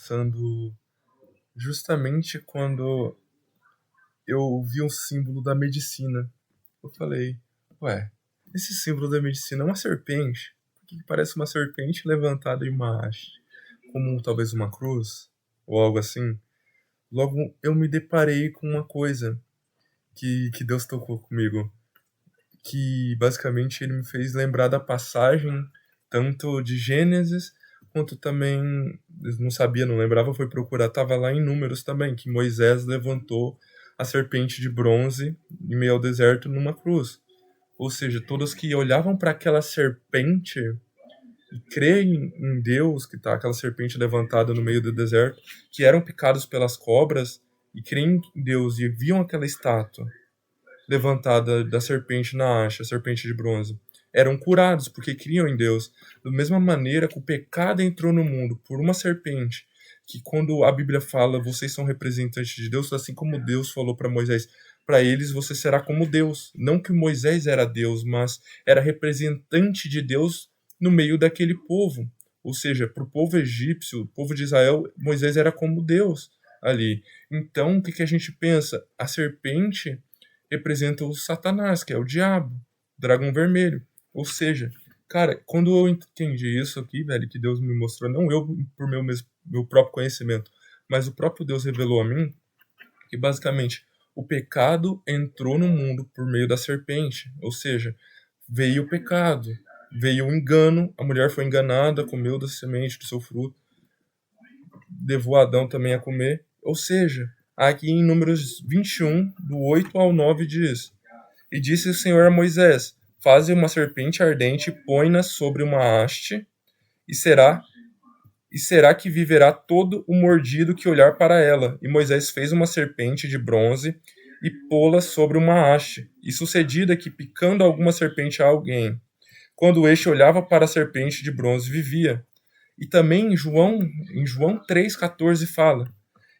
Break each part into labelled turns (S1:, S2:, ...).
S1: pensando justamente quando eu vi um símbolo da medicina. Eu falei, ué, esse símbolo da medicina é uma serpente? Por que parece uma serpente levantada em uma haste? Como talvez uma cruz? Ou algo assim? Logo eu me deparei com uma coisa que Deus tocou comigo. Que basicamente ele me fez lembrar da passagem, tanto de Gênesis, quanto também, eu não sabia, não lembrava, foi procurar, estava lá em Números também, que Moisés levantou a serpente de bronze em meio ao deserto numa cruz. Ou seja, todos que olhavam para aquela serpente e creem em Deus, que está aquela serpente levantada no meio do deserto, que eram picados pelas cobras, e creem em Deus e viam aquela estátua levantada da serpente na haste, a serpente de bronze, eram curados porque criam em Deus. Da mesma maneira que o pecado entrou no mundo por uma serpente, que quando a Bíblia fala, vocês são representantes de Deus, assim como Deus falou para Moisés, para eles você será como Deus. Não que Moisés era Deus, mas era representante de Deus no meio daquele povo. Ou seja, para o povo egípcio, o povo de Israel, Moisés era como Deus ali. Então, o que a gente pensa? A serpente representa o Satanás, que é o diabo, o dragão vermelho. Ou seja, cara, quando eu entendi isso aqui, velho, que Deus me mostrou, não eu por meu próprio conhecimento, mas o próprio Deus revelou a mim, que basicamente o pecado entrou no mundo por meio da serpente. Ou seja, veio o pecado, veio o engano, a mulher foi enganada, comeu da semente do seu fruto, levou Adão também a comer. Ou seja, aqui em Números 21, do 8 ao 9 diz: E disse o Senhor a Moisés: Faze uma serpente ardente e põe-na sobre uma haste, e será que viverá todo o mordido que olhar para ela. E Moisés fez uma serpente de bronze e pô-la sobre uma haste. E sucedida que, picando alguma serpente a alguém, quando este olhava para a serpente de bronze, vivia. E também em João 3,14 fala: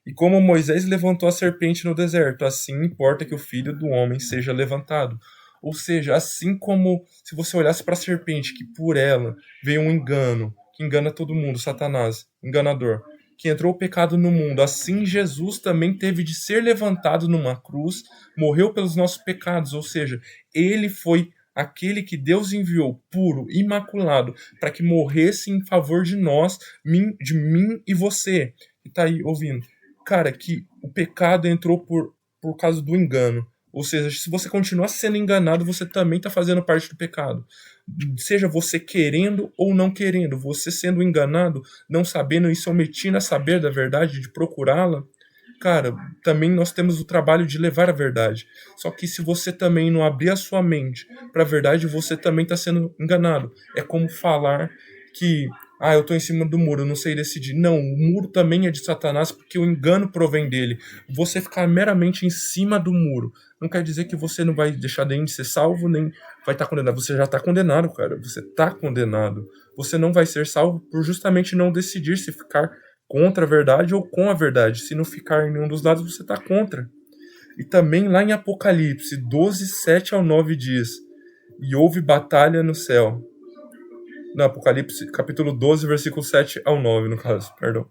S1: E como Moisés levantou a serpente no deserto, assim importa que o filho do homem seja levantado. Ou seja, assim como se você olhasse para a serpente, que por ela veio um engano, que engana todo mundo, Satanás, enganador, que entrou o pecado no mundo, assim Jesus também teve de ser levantado numa cruz, morreu pelos nossos pecados, ou seja, ele foi aquele que Deus enviou puro, imaculado, para que morresse em favor de nós, de mim e você, que está aí ouvindo. Cara, que o pecado entrou por causa do engano. Ou seja, se você continuar sendo enganado, você também está fazendo parte do pecado. Seja você querendo ou não querendo, você sendo enganado, não sabendo e se omitindo a saber da verdade, de procurá-la, cara, também nós temos o trabalho de levar a verdade. Só que se você também não abrir a sua mente para a verdade, você também está sendo enganado. É como falar que eu estou em cima do muro, eu não sei decidir. Não, o muro também é de Satanás porque o engano provém dele. Você ficar meramente em cima do muro não quer dizer que você não vai deixar nem de ser salvo, nem vai estar condenado. Você já está condenado, cara. Você está condenado. Você não vai ser salvo por justamente não decidir se ficar contra a verdade ou com a verdade. Se não ficar em nenhum dos lados, você está contra. E também lá em Apocalipse 12, 7 ao 9 diz: E houve batalha no céu. No Apocalipse, capítulo 12, versículo 7 ao 9, no caso, perdão.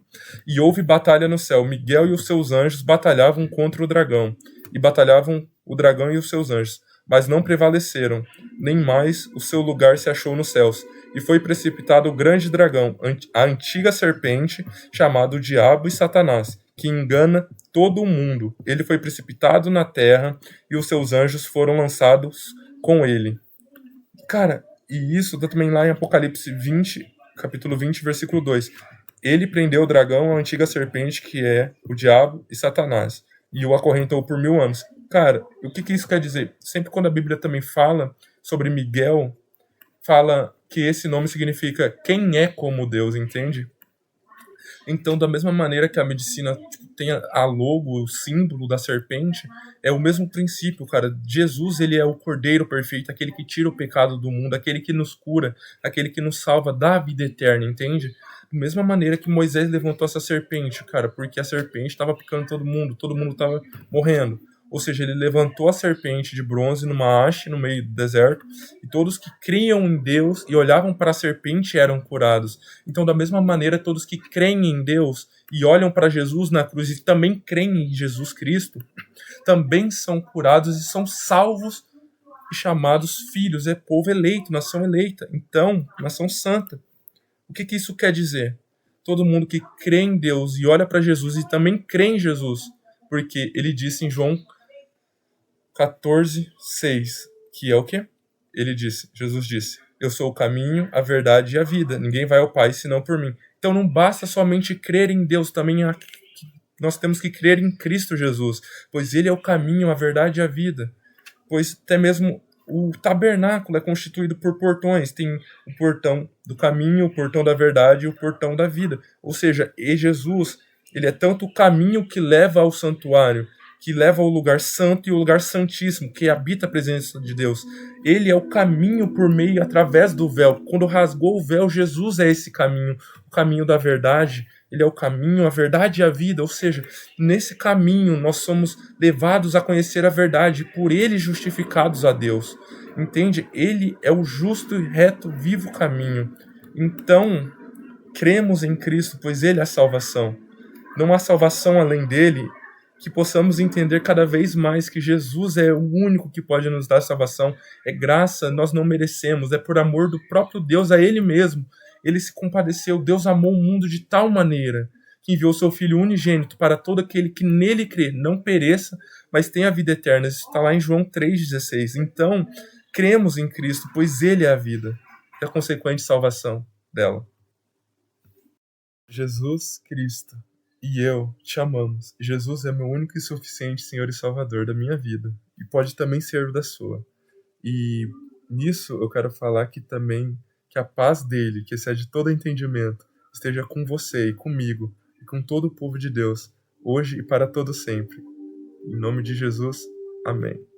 S1: E houve batalha no céu. Miguel e os seus anjos batalhavam contra o dragão. E batalhavam o dragão e os seus anjos. Mas não prevaleceram. Nem mais o seu lugar se achou nos céus. E foi precipitado o grande dragão, a antiga serpente, chamado Diabo e Satanás, que engana todo o mundo. Ele foi precipitado na terra e os seus anjos foram lançados com ele. Cara, e isso tá também lá em Apocalipse 20, capítulo 20, versículo 2. Ele prendeu o dragão, a antiga serpente, que é o diabo e Satanás, e o acorrentou por 1000 anos. Cara, o que isso quer dizer? Sempre quando a Bíblia também fala sobre Miguel, fala que esse nome significa quem é como Deus, entende? Então, da mesma maneira que a medicina tem a logo, o símbolo da serpente, é o mesmo princípio, cara. Jesus, ele é o Cordeiro perfeito, aquele que tira o pecado do mundo, aquele que nos cura, aquele que nos salva da vida eterna, entende? Da mesma maneira que Moisés levantou essa serpente, cara, porque a serpente estava picando todo mundo estava morrendo. Ou seja, ele levantou a serpente de bronze numa haste no meio do deserto, e todos que criam em Deus e olhavam para a serpente eram curados. Então, da mesma maneira, todos que creem em Deus e olham para Jesus na cruz e também creem em Jesus Cristo, também são curados e são salvos e chamados filhos, é povo eleito, nação eleita, então, nação santa. O que isso quer dizer? Todo mundo que crê em Deus e olha para Jesus e também crê em Jesus, porque ele disse em João 14:6, que é o quê? Jesus disse, eu sou o caminho, a verdade e a vida, ninguém vai ao Pai senão por mim. Então não basta somente crer em Deus, também nós temos que crer em Cristo Jesus, pois ele é o caminho, a verdade e a vida. Pois até mesmo o tabernáculo é constituído por portões. Tem o portão do caminho, o portão da verdade e o portão da vida. Ou seja, Jesus, ele é tanto o caminho que leva ao santuário, que leva ao lugar santo e o lugar santíssimo, que habita a presença de Deus. Ele é o caminho por meio, através do véu. Quando rasgou o véu, Jesus é esse caminho, o caminho da verdade. Ele é o caminho, a verdade e a vida, ou seja, nesse caminho nós somos levados a conhecer a verdade, por ele justificados a Deus. Entende? Ele é o justo e reto, vivo caminho. Então, cremos em Cristo, pois ele é a salvação. Não há salvação além dele, que possamos entender cada vez mais que Jesus é o único que pode nos dar salvação. É graça, nós não merecemos, é por amor do próprio Deus a ele mesmo. Ele se compadeceu, Deus amou o mundo de tal maneira que enviou seu Filho unigênito para todo aquele que nele crê, não pereça, mas tenha a vida eterna. Isso está lá em João 3,16. Então, cremos em Cristo, pois ele é a vida e a consequente salvação dela. Jesus Cristo e eu te amamos. Jesus é meu único e suficiente Senhor e Salvador da minha vida, e pode também ser o da sua. E nisso eu quero falar que também que a paz dele, que excede todo entendimento, esteja com você e comigo e com todo o povo de Deus, hoje e para todo sempre. Em nome de Jesus, amém.